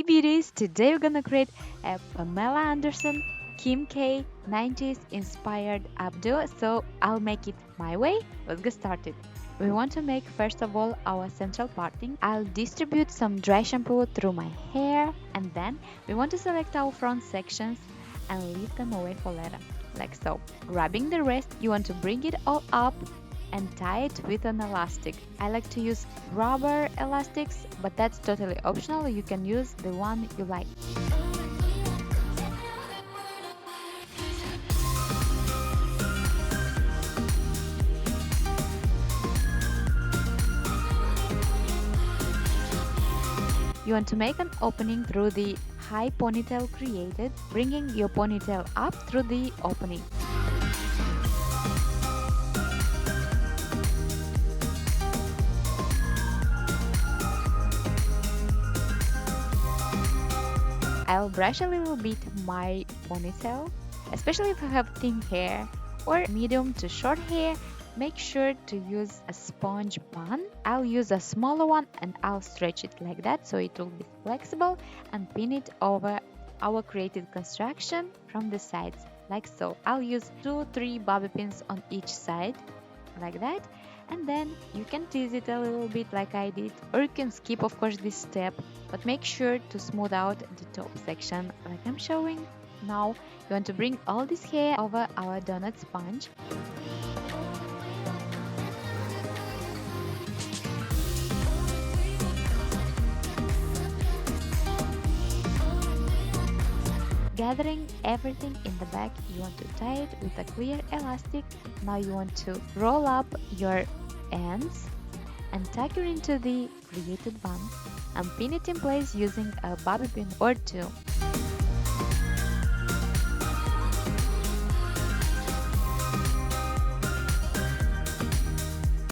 beauties! Today we're gonna create a Pamela Anderson Kim K 90s inspired updo, so I'll make it my way. Let's get started. We want to make first of all our central parting. I'll distribute some dry shampoo through my hair, and then we want to select our front sections and leave them away for later, like so. Grabbing the rest, you want to bring it all up and tie it with an elastic. I like to use rubber elastics, but that's totally optional. You can use the one you like. You want to make an opening through the high ponytail created, bringing your ponytail up through the opening. I'll brush a little bit my ponytail, especially if you have thin hair or medium to short hair. Make sure to use a sponge bun. I'll use a smaller one and I'll stretch it like that so it will be flexible, and pin it over our created construction from the sides, like so. I'll use 2-3 bobby pins on each side, like that, and then you can tease it a little bit like I did, or you can skip of course this step, but make sure to smooth out the top section like I'm showing. Now you want to bring all this hair over our donut sponge. Gathering everything in the back, you want to tie it with a clear elastic. Now you want to roll up your ends and tuck it into the created bun and pin it in place using a bobby pin or two.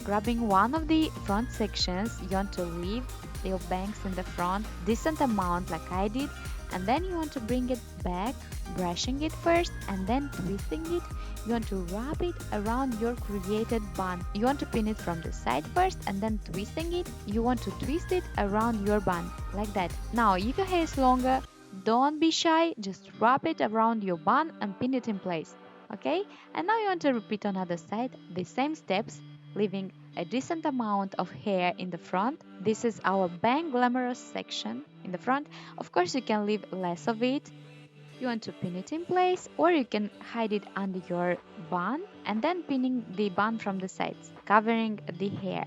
Grabbing one of the front sections, you want to leave your bangs in the front, decent amount like I did, and then you want to bring it back, brushing it first and then twisting it. You want to wrap it around your created bun. You want to pin it from the side first and then twisting it. You want to twist it around your bun, like that. Now, if your hair is longer, don't be shy, just wrap it around your bun and pin it in place. Okay? And now you want to repeat on other side the same steps, leaving a decent amount of hair in the front. This is our bang glamorous section in the front. Of course, you can leave less of it. You want to pin it in place, or you can hide it under your bun and then pinning the bun from the sides, covering the hair.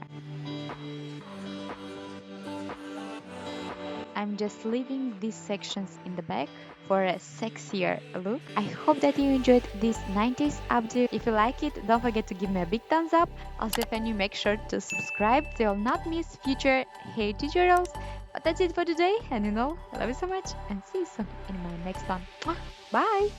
I'm just leaving these sections in the back for a sexier look. I hope that you enjoyed this 90s updo. If you like it, don't forget to give me a big thumbs up. Also, if you're new, make sure to subscribe so you'll not miss future hair tutorials. But that's it for today, and I love you so much, and see you soon in my next one. Bye!